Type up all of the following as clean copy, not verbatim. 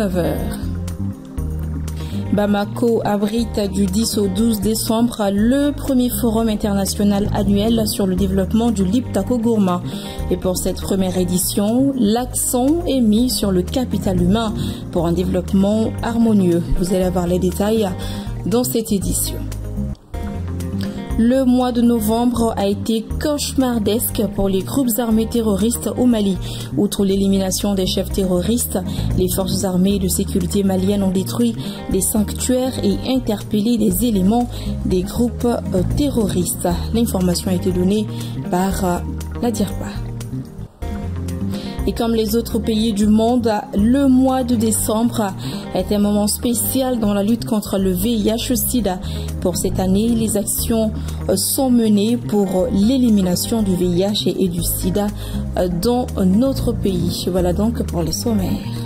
19 h. Bamako abrite du 10 au 12 décembre le premier forum international annuel sur le développement du Liptako Gourma. Et pour cette première édition, l'accent est mis sur le capital humain pour un développement harmonieux. Vous allez avoir les détails dans cette édition. Le mois de novembre a été cauchemardesque pour les groupes armés terroristes au Mali. Outre l'élimination des chefs terroristes, les forces armées de sécurité maliennes ont détruit des sanctuaires et interpellé des éléments des groupes terroristes. L'information a été donnée par la DIRPA. Et comme les autres pays du monde, le mois de décembre est un moment spécial dans la lutte contre le VIH-Sida. Pour cette année, les actions sont menées pour l'élimination du VIH et du Sida dans notre pays. Voilà donc pour les sommaires.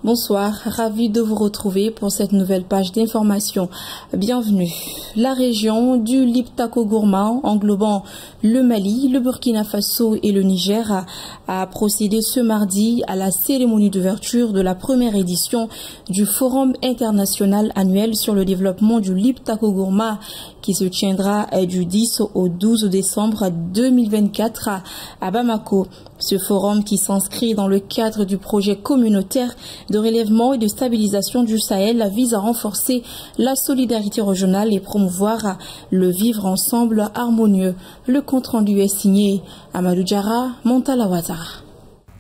Bonsoir, ravi de vous retrouver pour cette nouvelle page d'information. Bienvenue. La région du Liptako Gourma, englobant le Mali, le Burkina Faso et le Niger, a procédé ce mardi à la cérémonie d'ouverture de la première édition du Forum international annuel sur le développement du Liptako Gourma qui se tiendra du 10 au 12 décembre 2024 à Bamako. Ce forum qui s'inscrit dans le cadre du projet communautaire de relèvement et de stabilisation du Sahel vise à renforcer la solidarité régionale et promouvoir le vivre ensemble harmonieux. Le compte-rendu est signé Amadou Diarra, Montala Ouattara.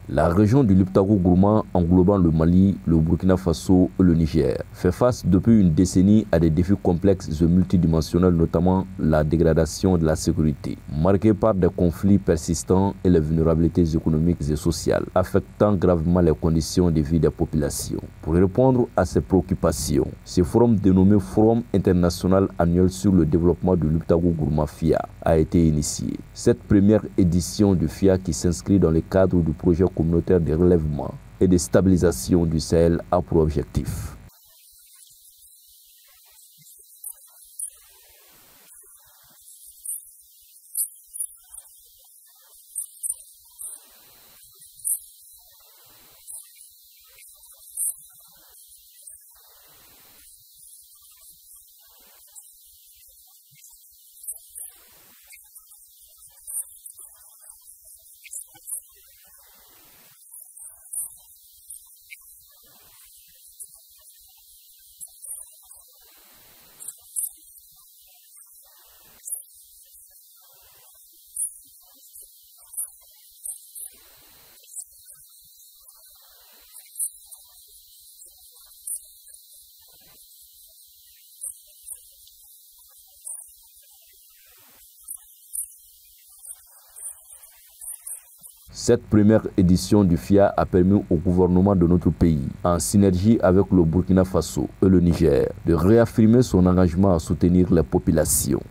La région du Liptako Gourma, englobant le Mali, le Burkina Faso et le Niger, fait face depuis une décennie à des défis complexes et multidimensionnels, notamment la dégradation de la sécurité, marquée par des conflits persistants et les vulnérabilités économiques et sociales, affectant gravement les conditions de vie des populations. Pour répondre à ces préoccupations, ce forum dénommé Forum international annuel sur le développement du Liptako Gourma FIA a été initié. Cette première édition du FIA qui s'inscrit dans le cadre du projet communautaire de relèvement et de stabilisation du Sahel a pour objectif Cette première édition du FIA a permis au gouvernement de notre pays, en synergie avec le Burkina Faso et le Niger, de réaffirmer son engagement à soutenir les populations.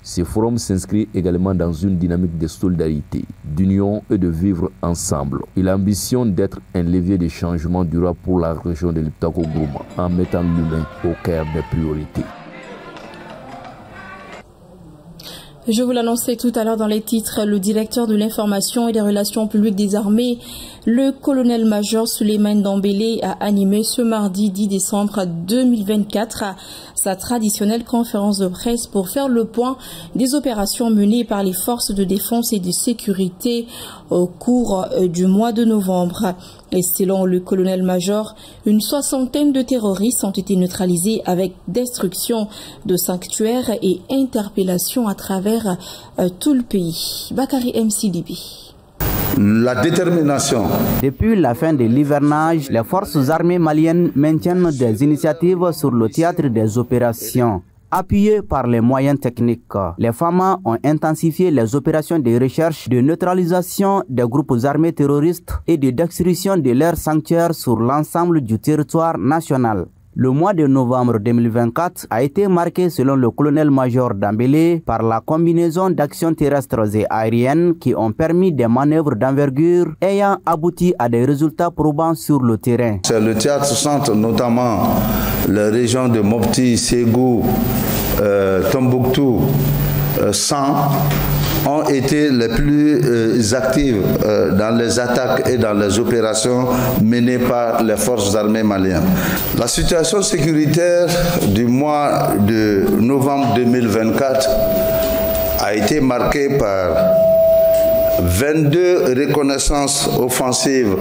Ce forum s'inscrit également dans une dynamique de solidarité, d'union et de vivre ensemble. Il ambitionne d'être un levier de changement durable pour la région de Liptako Gourma en mettant l'humain au cœur des priorités. Je vous l'annonçais tout à l'heure dans les titres, le directeur de l'information et des relations publiques des armées, le colonel-major Souleymane Dambélé, a animé ce mardi 10 décembre 2024 sa traditionnelle conférence de presse pour faire le point des opérations menées par les forces de défense et de sécurité au cours du mois de novembre. Et selon le colonel-major, une soixantaine de terroristes ont été neutralisés avec destruction de sanctuaires et interpellation à travers tout le pays. Bakari MCDB. La détermination. Depuis la fin de l'hivernage, les forces armées maliennes maintiennent des initiatives sur le théâtre des opérations. appuyés par les moyens techniques. Les FAMA ont intensifié les opérations de recherche, de neutralisation des groupes armés terroristes et de destruction de leurs sanctuaires sur l'ensemble du territoire national. Le mois de novembre 2024 a été marqué, selon le colonel-major Dambélé, par la combinaison d'actions terrestres et aériennes qui ont permis des manœuvres d'envergure ayant abouti à des résultats probants sur le terrain. C'est le théâtre centre, notamment les régions de Mopti, Ségou, Tombouctou, San, ont été les plus actives dans les attaques et dans les opérations menées par les forces armées maliennes. La situation sécuritaire du mois de novembre 2024 a été marquée par 22 reconnaissances offensives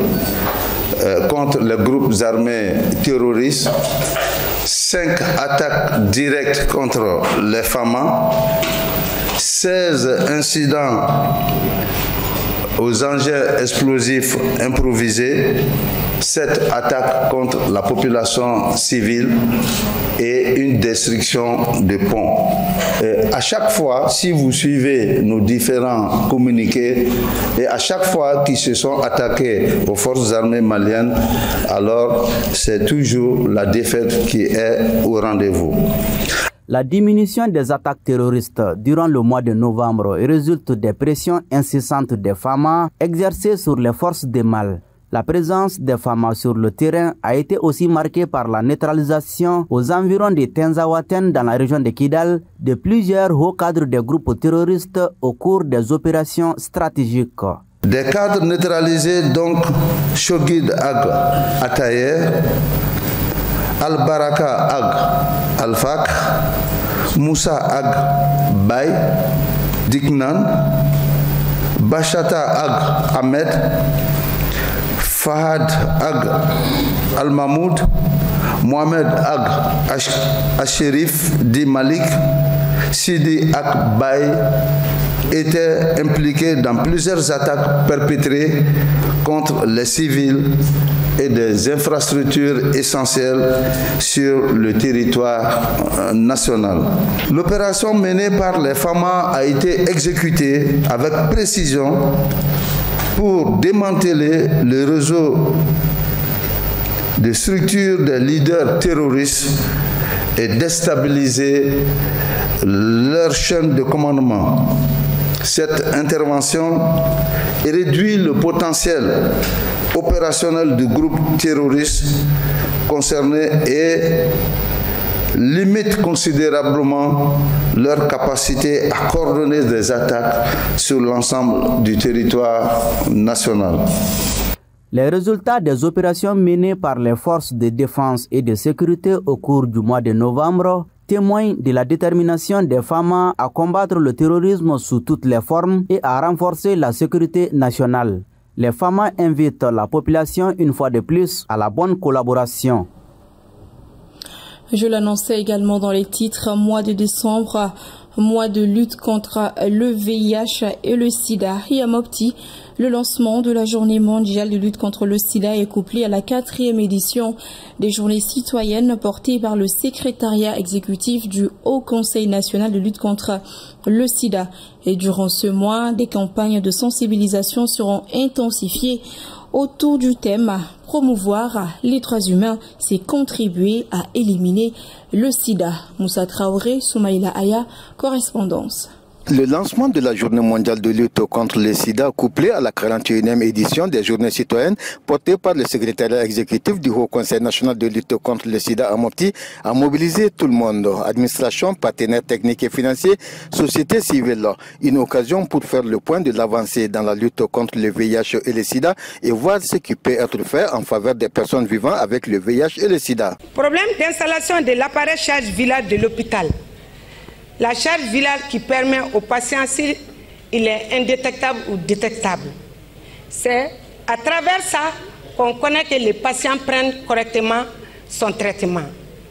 contre les groupes armés terroristes, 5 attaques directes contre les FAMA, 16 incidents aux engins explosifs improvisés, 7 attaques contre la population civile et une destruction de ponts. À chaque fois, si vous suivez nos différents communiqués, et à chaque fois qu'ils se sont attaqués aux forces armées maliennes, alors c'est toujours la défaite qui est au rendez-vous. La diminution des attaques terroristes durant le mois de novembre résulte des pressions incessantes des FAMA exercées sur les forces de Mal. La présence des FAMA sur le terrain a été aussi marquée par la neutralisation aux environs de Tenzawaten dans la région de Kidal de plusieurs hauts cadres des groupes terroristes au cours des opérations stratégiques. Des cadres neutralisés donc Shogid Ag Atayer, Al-Baraka Ag Al-Fak, Moussa Ag Bay, Diknan, Bachata Ag Ahmed, Fahad Ag Al-Mahmoud, Mohamed Ag Asherif Di Malik, Sidi Ag Bay étaient impliqués dans plusieurs attaques perpétrées contre les civils et des infrastructures essentielles sur le territoire national. L'opération menée par les FAMA a été exécutée avec précision pour démanteler le réseau de structures des leaders terroristes et déstabiliser leur chaîne de commandement. Cette intervention réduit le potentiel opérationnel du groupe terroriste concerné et limite considérablement leur capacité à coordonner des attaques sur l'ensemble du territoire national. Les résultats des opérations menées par les forces de défense et de sécurité au cours du mois de novembre témoignent de la détermination des FAMA à combattre le terrorisme sous toutes les formes et à renforcer la sécurité nationale. Les FAMA invitent la population une fois de plus à la bonne collaboration. Je l'annonçais également dans les titres, mois de décembre, mois de lutte contre le VIH et le sida. Et à Mopti, le lancement de la journée mondiale de lutte contre le sida est couplé à la 4e édition des journées citoyennes portées par le secrétariat exécutif du Haut Conseil national de lutte contre le sida. Et durant ce mois, des campagnes de sensibilisation seront intensifiées autour du thème « Promouvoir les droits humains, c'est contribuer à éliminer le sida ». Moussa Traoré, Soumaïla Aya, correspondance. Le lancement de la journée mondiale de lutte contre le sida, couplé à la 41e édition des journées citoyennes portée par le secrétariat exécutif du Haut Conseil national de lutte contre le sida à Mopti, a mobilisé tout le monde, administration, partenaires techniques et financiers, société civile. Une occasion pour faire le point de l'avancée dans la lutte contre le VIH et le sida et voir ce qui peut être fait en faveur des personnes vivant avec le VIH et le sida. Problème d'installation de l'appareil charge virale de l'hôpital. La charge virale qui permet aux patients, s'il est indétectable ou détectable. C'est à travers ça qu'on connaît que les patients prennent correctement son traitement.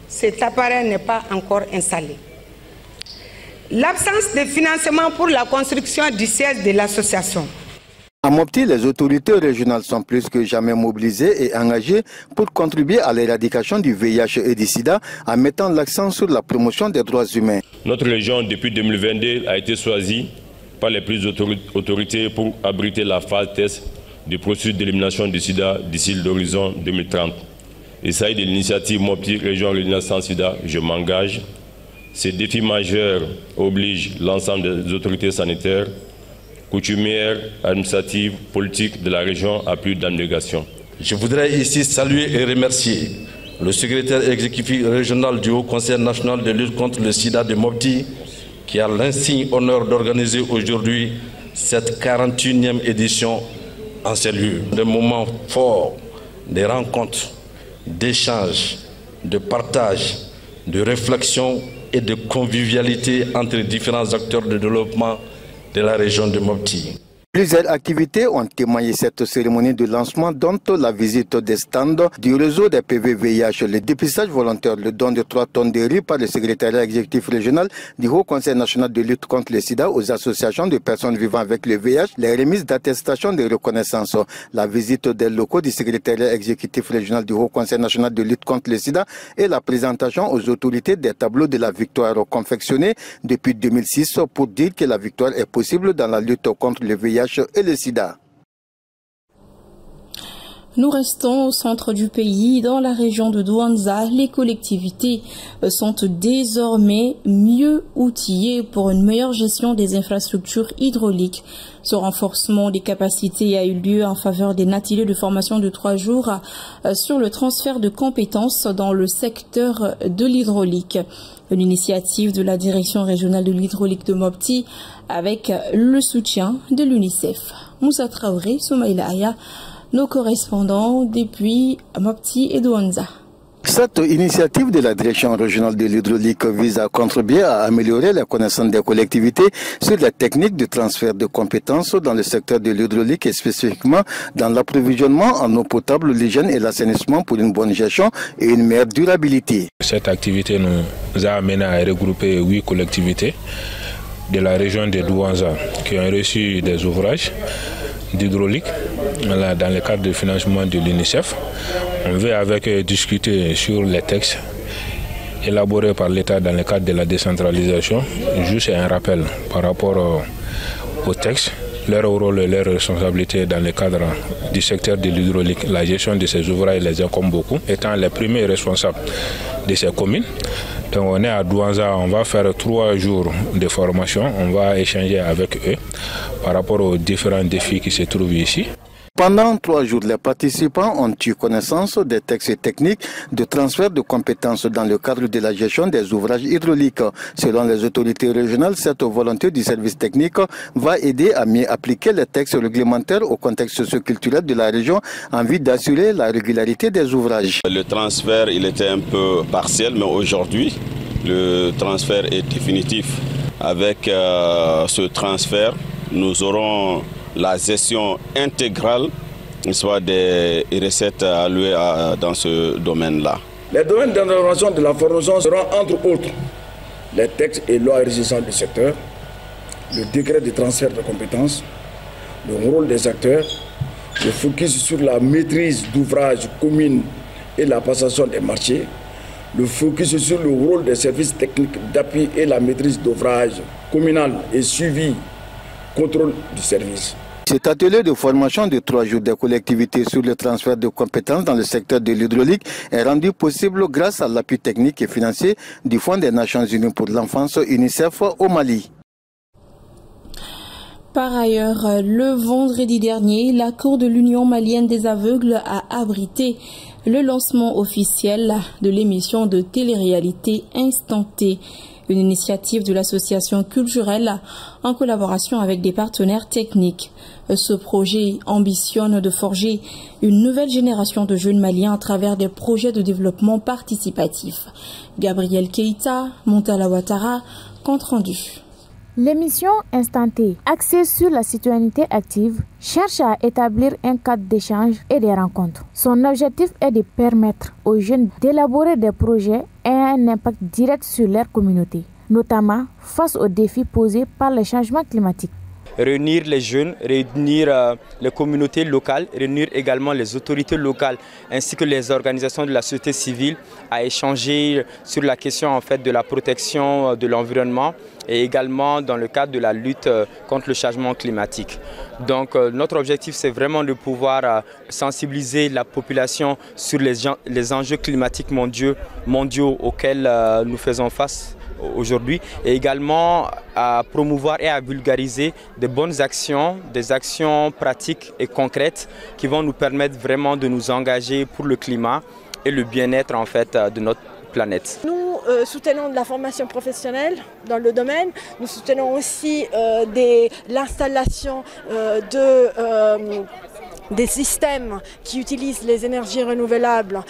Cet appareil n'est pas encore installé. L'absence de financement pour la construction du siège de l'association. À Mopti, les autorités régionales sont plus que jamais mobilisées et engagées pour contribuer à l'éradication du VIH et du sida en mettant l'accent sur la promotion des droits humains. Notre région, depuis 2022, a été choisie par les plus autorités pour abriter la phase test du processus d'élimination du sida d'ici l'horizon 2030. Il s'agit de l'initiative Mopti Région Régionale sans sida. Je m'engage. Ces défis majeurs obligent l'ensemble des autorités sanitaires, coutumières, administratives, politiques de la région à plus d'abnégation. Je voudrais ici saluer et remercier le secrétaire exécutif régional du Haut Conseil national de lutte contre le sida de Mopti, qui a l'insigne honneur d'organiser aujourd'hui cette 41e édition en ces lieux. Des moments forts, des rencontres, d'échanges, de partage, de réflexion et de convivialité entre les différents acteurs de développement de la région de Mopti. Plusieurs activités ont témoigné cette cérémonie de lancement, dont la visite des stands du réseau des PV-VIH, le dépistage volontaire, le don de 3 tonnes de riz par le secrétariat exécutif régional du Haut Conseil national de lutte contre le sida aux associations de personnes vivant avec le VIH, les remises d'attestations de reconnaissance, la visite des locaux du secrétariat exécutif régional du Haut Conseil national de lutte contre le sida et la présentation aux autorités des tableaux de la victoire confectionnés depuis 2006 pour dire que la victoire est possible dans la lutte contre le VIH et le sida. Nous restons au centre du pays, dans la région de Douanza. Les collectivités sont désormais mieux outillées pour une meilleure gestion des infrastructures hydrauliques. Ce renforcement des capacités a eu lieu en faveur des ateliers de formation de 3 jours sur le transfert de compétences dans le secteur de l'hydraulique. Une initiative de la direction régionale de l'hydraulique de Mopti avec le soutien de l'UNICEF. Moussa Traoré, Soumaïla Aya, nos correspondants depuis Mopti et Douanza. Cette initiative de la direction régionale de l'hydraulique vise à contribuer à améliorer la connaissance des collectivités sur les techniques de transfert de compétences dans le secteur de l'hydraulique et spécifiquement dans l'approvisionnement en eau potable, l'hygiène et l'assainissement pour une bonne gestion et une meilleure durabilité. Cette activité nous a amené à regrouper 8 collectivités de la région de Douanza qui ont reçu des ouvrages d'hydraulique dans le cadre du financement de l'UNICEF. On veut avec eux discuter sur les textes élaborés par l'État dans le cadre de la décentralisation. Juste un rappel par rapport aux textes, leur rôle et leurs responsabilités dans le cadre du secteur de l'hydraulique. La gestion de ces ouvrages les incombe beaucoup, étant les premiers responsables de ces communes. Donc on est à Douanza, on va faire 3 jours de formation, on va échanger avec eux par rapport aux différents défis qui se trouvent ici. Pendant 3 jours, les participants ont eu connaissance des textes techniques de transfert de compétences dans le cadre de la gestion des ouvrages hydrauliques. Selon les autorités régionales, cette volonté du service technique va aider à mieux appliquer les textes réglementaires au contexte socioculturel de la région en vue d'assurer la régularité des ouvrages. Le transfert, il était un peu partiel, mais aujourd'hui, le transfert est définitif. Avec ce transfert, nous aurons la gestion intégrale soit des recettes allouées dans ce domaine-là. Les domaines d'intervention de la formation seront entre autres les textes et lois régissant du secteur, le décret de transfert de compétences, le rôle des acteurs, le focus sur la maîtrise d'ouvrages communes et la passation des marchés, le focus sur le rôle des services techniques d'appui et la maîtrise d'ouvrages communal et suivi contrôle du service. Cet atelier de formation de 3 jours des collectivités sur le transfert de compétences dans le secteur de l'hydraulique est rendu possible grâce à l'appui technique et financier du Fonds des Nations Unies pour l'enfance UNICEF au Mali. Par ailleurs, le vendredi dernier, la Cour de l'Union malienne des aveugles a abrité le lancement officiel de l'émission de télé-réalité Instant T, une initiative de l'association culturelle en collaboration avec des partenaires techniques. Ce projet ambitionne de forger une nouvelle génération de jeunes maliens à travers des projets de développement participatif. Gabriel Keïta, Montala Ouattara, compte rendu. L'émission Instant T, axée sur la citoyenneté active, cherche à établir un cadre d'échange et de rencontres. Son objectif est de permettre aux jeunes d'élaborer des projets ayant un impact direct sur leur communauté, notamment face aux défis posés par le changement climatique. réunir les jeunes, réunir les communautés locales, réunir également les autorités locales ainsi que les organisations de la société civile à échanger sur la question en fait, de la protection de l'environnement et également dans le cadre de la lutte contre le changement climatique. Donc notre objectif c'est vraiment de pouvoir sensibiliser la population sur les enjeux climatiques mondiaux auxquels nous faisons face aujourd'hui et également à promouvoir et à vulgariser des bonnes actions, des actions pratiques et concrètes qui vont nous permettre vraiment de nous engager pour le climat et le bien-être en fait de notre planète. Nous soutenons de la formation professionnelle dans le domaine. Nous soutenons aussi l'installation des systèmes qui utilisent les énergies renouvelables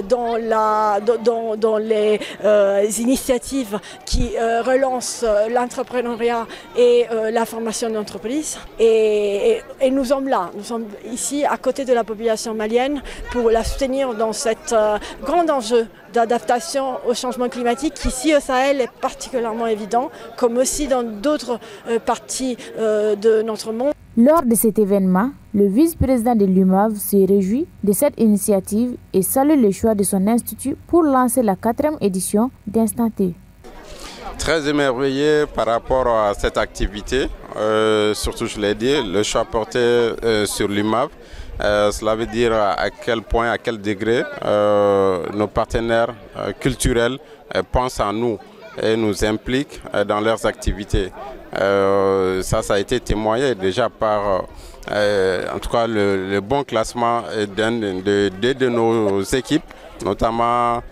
dans les initiatives qui relancent l'entrepreneuriat et la formation d'entreprise. Et nous sommes là, nous sommes ici à côté de la population malienne pour la soutenir dans cet grand enjeu d'adaptation au changement climatique qui ici au Sahel est particulièrement évident, comme aussi dans d'autres parties de notre monde. Lors de cet événement, le vice-président de l'UMAV se réjouit de cette initiative et salue le choix de son institut pour lancer la 4e édition d'Instant T. Très émerveillé par rapport à cette activité, surtout je l'ai dit, le choix porté sur l'UMAV. Cela veut dire à quel point, à quel degré nos partenaires culturels pensent à nous et nous impliquent dans leurs activités. Ça a été témoigné déjà par en tout cas le bon classement de nos équipes, notamment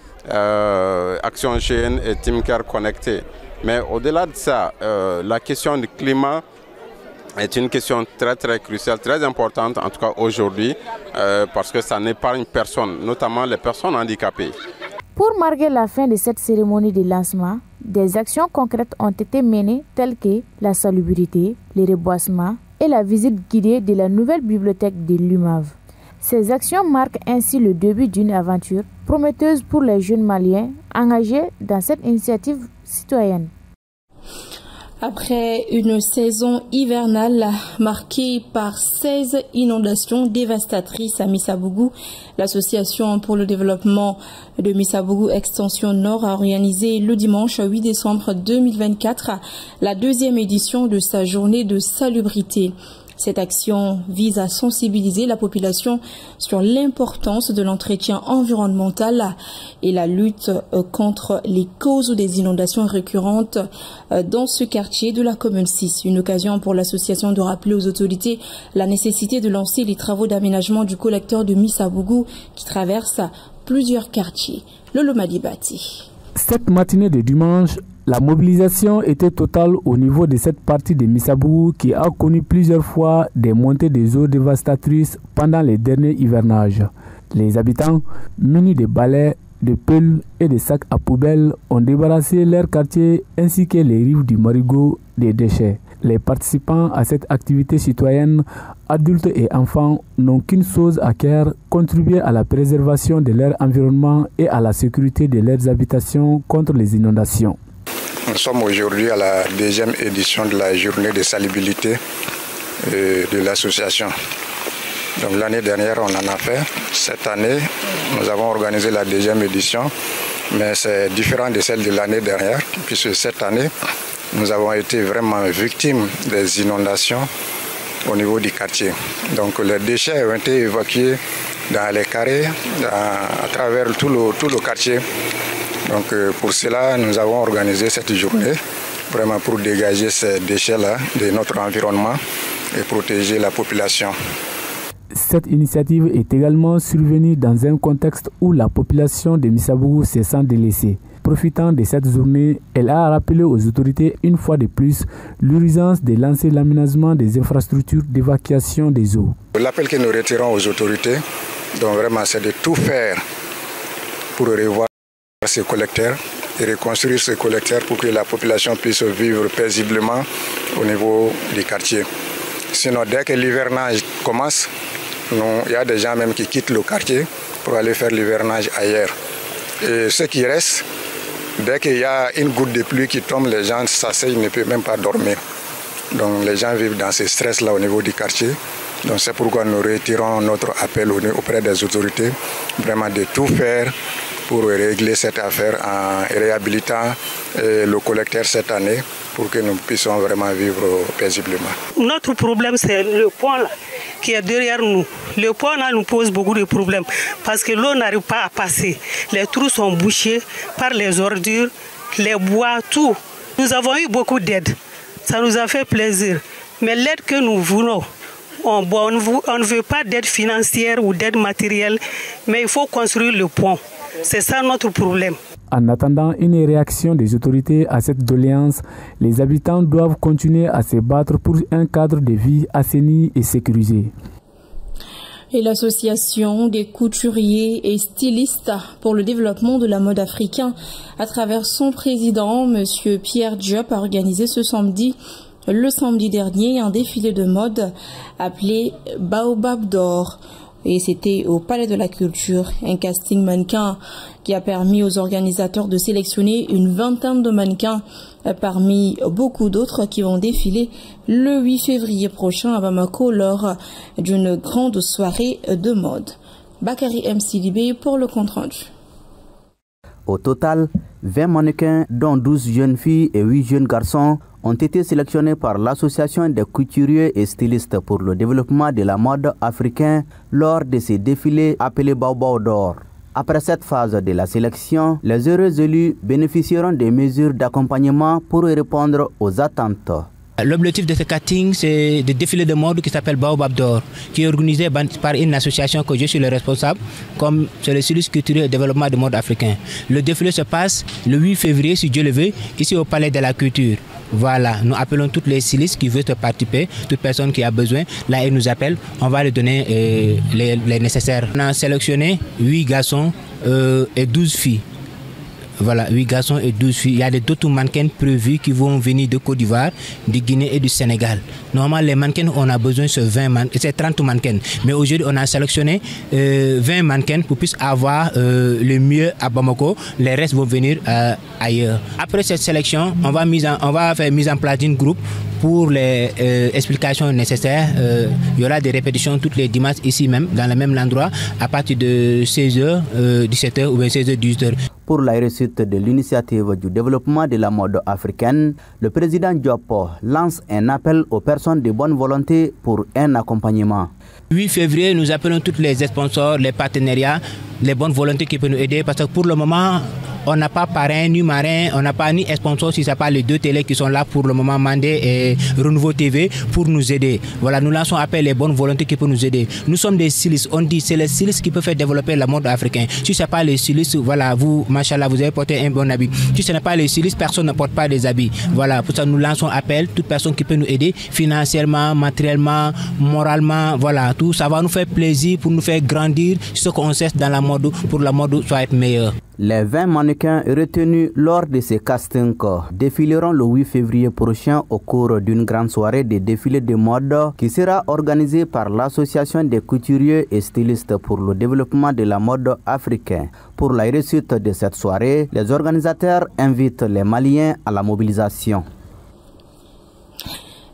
Action Jeune et Team Care Connecté. Mais au-delà de ça, la question du climat est une question très cruciale, très importante en tout cas aujourd'hui, parce que ça n'épargne personne, notamment les personnes handicapées. Pour marquer la fin de cette cérémonie de lancement, des actions concrètes ont été menées telles que la salubrité, les reboisements et la visite guidée de la nouvelle bibliothèque de l'UMAV. Ces actions marquent ainsi le début d'une aventure prometteuse pour les jeunes Maliens engagés dans cette initiative citoyenne. Après une saison hivernale marquée par 16 inondations dévastatrices à Missabougou, l'Association pour le développement de Missabougou Extension Nord a organisé le dimanche 8 décembre 2024 la 2e édition de sa journée de salubrité. Cette action vise à sensibiliser la population sur l'importance de l'entretien environnemental et la lutte contre les causes des inondations récurrentes dans ce quartier de la commune 6. Une occasion pour l'association de rappeler aux autorités la nécessité de lancer les travaux d'aménagement du collecteur de Missabougou qui traverse plusieurs quartiers. Lolo Malibati. Cette matinée de dimanche, la mobilisation était totale au niveau de cette partie de Missabougou qui a connu plusieurs fois des montées des eaux dévastatrices pendant les derniers hivernages. Les habitants, munis de balais, de pelles et de sacs à poubelle, ont débarrassé leur quartier ainsi que les rives du Marigot des déchets. Les participants à cette activité citoyenne, adultes et enfants, n'ont qu'une chose à cœur, contribuer à la préservation de leur environnement et à la sécurité de leurs habitations contre les inondations. Nous sommes aujourd'hui à la 2e édition de la journée de salubrité de l'association. Donc l'année dernière, on en a fait. Cette année, nous avons organisé la 2e édition, mais c'est différent de celle de l'année dernière, puisque cette année, nous avons été vraiment victimes des inondations au niveau du quartier. Donc les déchets ont été évacués dans les carrés, à travers tout le quartier. Donc pour cela, nous avons organisé cette journée, vraiment pour dégager ces déchets-là de notre environnement et protéger la population. Cette initiative est également survenue dans un contexte où la population de Missabougou se sent délaissée. Profitant de cette journée, elle a rappelé aux autorités une fois de plus l'urgence de lancer l'aménagement des infrastructures d'évacuation des eaux. L'appel que nous retirons aux autorités, donc vraiment, c'est de tout faire pour revoir ces collecteurs et reconstruire ces collecteurs pour que la population puisse vivre paisiblement au niveau du quartier. Sinon, dès que l'hivernage commence, il y a des gens même qui quittent le quartier pour aller faire l'hivernage ailleurs. Et ce qui reste, dès qu'il y a une goutte de pluie qui tombe, les gens s'asseyent, ils ne peuvent même pas dormir. Donc les gens vivent dans ce stress-là au niveau du quartier. Donc c'est pourquoi nous retirons notre appel auprès des autorités, vraiment de tout faire pour régler cette affaire en réhabilitant le collecteur cette année pour que nous puissions vraiment vivre paisiblement. Notre problème, c'est le pont là, qui est derrière nous. Le pont là nous pose beaucoup de problèmes parce que l'eau n'arrive pas à passer. Les trous sont bouchés par les ordures, les bois, tout. Nous avons eu beaucoup d'aide. Ça nous a fait plaisir. Mais l'aide que nous voulons, on ne veut pas d'aide financière ou d'aide matérielle, mais il faut construire le pont. C'est ça notre problème. En attendant une réaction des autorités à cette doléance, les habitants doivent continuer à se battre pour un cadre de vie assaini et sécurisé. Et l'association des couturiers et stylistes pour le développement de la mode africain, à travers son président, M. Pierre Diop, a organisé le samedi dernier, un défilé de mode appelé Baobab d'or. Et c'était au Palais de la Culture, un casting mannequin qui a permis aux organisateurs de sélectionner une vingtaine de mannequins parmi beaucoup d'autres qui vont défiler le 8 février prochain à Bamako lors d'une grande soirée de mode. Bakary M. Sidibé pour le compte-rendu. Au total, 20 mannequins, dont 12 jeunes filles et 8 jeunes garçons, ont été sélectionnés par l'Association des couturiers et stylistes pour le développement de la mode africaine lors de ces défilés appelés Baobab d'or. Après cette phase de la sélection, les heureux élus bénéficieront des mesures d'accompagnement pour répondre aux attentes. L'objectif de ce casting, c'est de défilé de mode qui s'appelle Baobab d'or, qui est organisé par une association que je suis le responsable, comme c'est le Service culturel et développement de mode africain. Le défilé se passe le 8 février, si Dieu le veut, ici au Palais de la Culture. Voilà, nous appelons toutes les stylistes qui veulent participer, toute personne qui a besoin. Là, ils nous appellent, on va leur donner les nécessaires. On a sélectionné 8 garçons et 12 filles. Voilà, 8 garçons et 12 filles. Il y a d'autres mannequins prévus qui vont venir de Côte d'Ivoire, de Guinée et du Sénégal. Normalement, les mannequins, on a besoin de 30 mannequins. Mais aujourd'hui, on a sélectionné 20 mannequins pour puisse avoir le mieux à Bamako. Les restes vont venir ailleurs. Après cette sélection, on va faire mise en place d'un groupe pour les explications nécessaires. Il y aura des répétitions tous les dimanches ici même, dans le même endroit, à partir de 16h, 17h ou 16h, 18h. Pour la réussite de l'initiative du développement de la mode africaine, le président Diop lance un appel aux personnes de bonne volonté pour un accompagnement. 8 février, nous appelons tous les sponsors, les partenariats, les bonnes volontés qui peuvent nous aider parce que pour le moment, on n'a pas parrain ni marin, on n'a pas ni sponsor si ce n'est pas les deux télés qui sont là pour le moment, Mandé et Renouveau TV, pour nous aider. Voilà, nous lançons appel les bonnes volontés qui peuvent nous aider. Nous sommes des stylistes, on dit c'est les stylistes qui peuvent faire développer le monde africain. Si ce n'est pas les stylistes, voilà, vous, machallah, vous avez porté un bon habit. Si ce n'est pas les stylistes, personne ne porte pas des habits. Voilà, pour ça nous lançons appel, toute personne qui peut nous aider financièrement, matériellement, moralement, voilà, tout ça va nous faire plaisir pour nous faire grandir ce qu'on cesse dans la mode, pour la mode soit meilleure. Les 20 mannequins retenus lors de ces castings défileront le 8 février prochain au cours d'une grande soirée de défilé de mode qui sera organisée par l'Association des couturiers et stylistes pour le développement de la mode africaine. Pour la réussite de cette soirée, les organisateurs invitent les Maliens à la mobilisation.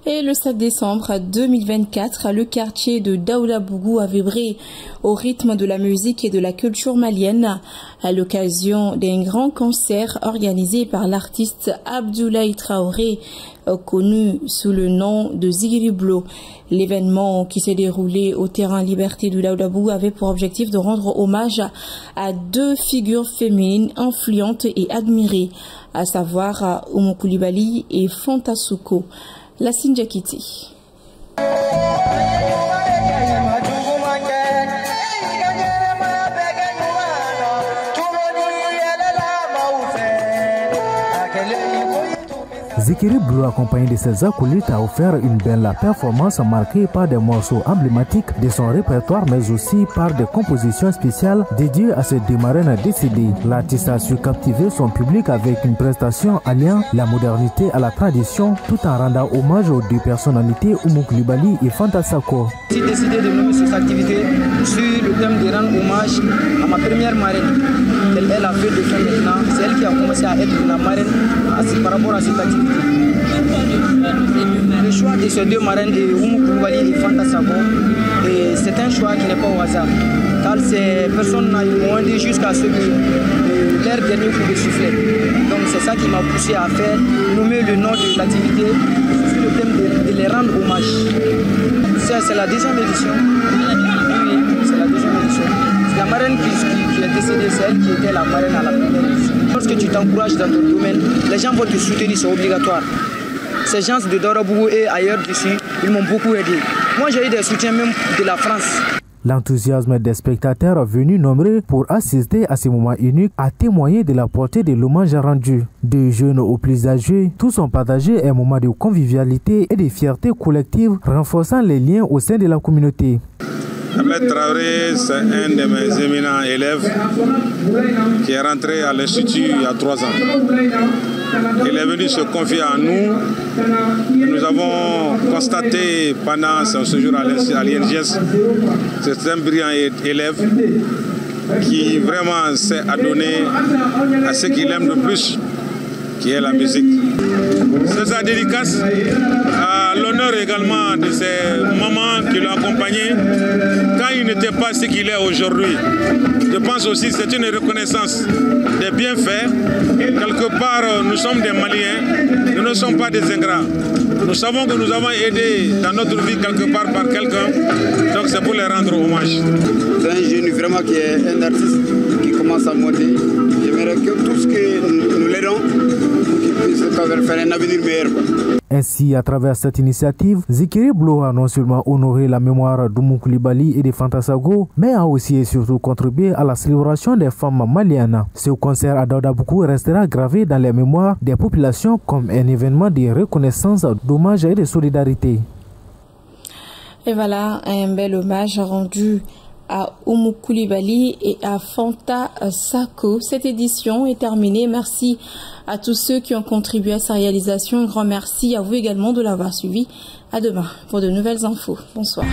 Et le 7 décembre 2024, le quartier de Daouda-Bougou a vibré au rythme de la musique et de la culture malienne à l'occasion d'un grand concert organisé par l'artiste Abdoulaye Traoré, connu sous le nom de Zigiriblo. L'événement qui s'est déroulé au terrain Liberté de Daouda-Bougou avait pour objectif de rendre hommage à deux figures féminines influentes et admirées, à savoir Oumou Koulibaly et Fanta Souko. La Sinjakiti. Zikiriblo, accompagné de ses acolytes, a offert une belle performance marquée par des morceaux emblématiques de son répertoire, mais aussi par des compositions spéciales dédiées à ces deux marraines décédées. L'artiste a su captiver son public avec une prestation alliant la modernité à la tradition, tout en rendant hommage aux deux personnalités, Oumou Koulibaly et Fanta Souko. J'ai décidé de mener cette activité sur le thème de rendre hommage à ma première marraine. Elle a fait de fin maintenant, c'est elle qui a commencé à être la marraine par rapport à cette activité. Le choix de ces deux marraines, Oumou Koulibaly et Fanta Sako, c'est un choix qui n'est pas au hasard. Car ces personnes m'ont dit jusqu'à ce que leur dernier coup de sifflet. Donc c'est ça qui m'a poussé à faire nommer le nom de l'activité sur le thème de les rendre hommage. C'est la deuxième édition. Oui, c'est la deuxième édition. La marraine qui est décédée, c'est elle qui était la marraine à la première édition. Lorsque tu t'encourages dans ton domaine, les gens vont te soutenir, c'est obligatoire. Ces gens de Dorabougou et ailleurs d'ici, ils m'ont beaucoup aidé. Moi, j'ai eu des soutiens même de la France. L'enthousiasme des spectateurs venus nombreux pour assister à ce moment unique a témoigné de la portée de l'hommage rendu. De jeunes aux plus âgés, tous ont partagé un moment de convivialité et de fierté collective, renforçant les liens au sein de la communauté. Ahmed Traoré, c'est un de mes éminents élèves qui est rentré à l'Institut il y a 3 ans. Il est venu se confier à nous. Nous avons constaté pendant son séjour à l'INGS, c'est un brillant élève qui vraiment s'est adonné à ce qu'il aime le plus, qui est la musique. C'est sa dédicace à l'honneur également de ses mamans qui l'ont accompagné quand il n'était pas ce qu'il est aujourd'hui. Je pense aussi que c'est une reconnaissance des bienfaits. Quelque part, nous sommes des Maliens, nous ne sommes pas des ingrats. Nous savons que nous avons aidé dans notre vie quelque part par quelqu'un, donc c'est pour les rendre hommage. C'est un jeune vraiment qui est un artiste qui commence à monter. J'aimerais que tout ce que nous l'aidons, qu'il puisse faire un avenir meilleur. Ainsi, à travers cette initiative, Zikiri Blo a non seulement honoré la mémoire d'Oumou Koulibaly et de Fanta Sako, mais a aussi et surtout contribué à la célébration des femmes maliennes. Ce concert à Daoudabougou restera gravé dans les mémoires des populations comme un événement de reconnaissance, d'hommage et de solidarité. Et voilà un bel hommage rendu à Oumou Koulibaly et à Fanta Sako. Cette édition est terminée. Merci à tous ceux qui ont contribué à sa réalisation. Un grand merci à vous également de l'avoir suivi. À demain pour de nouvelles infos. Bonsoir.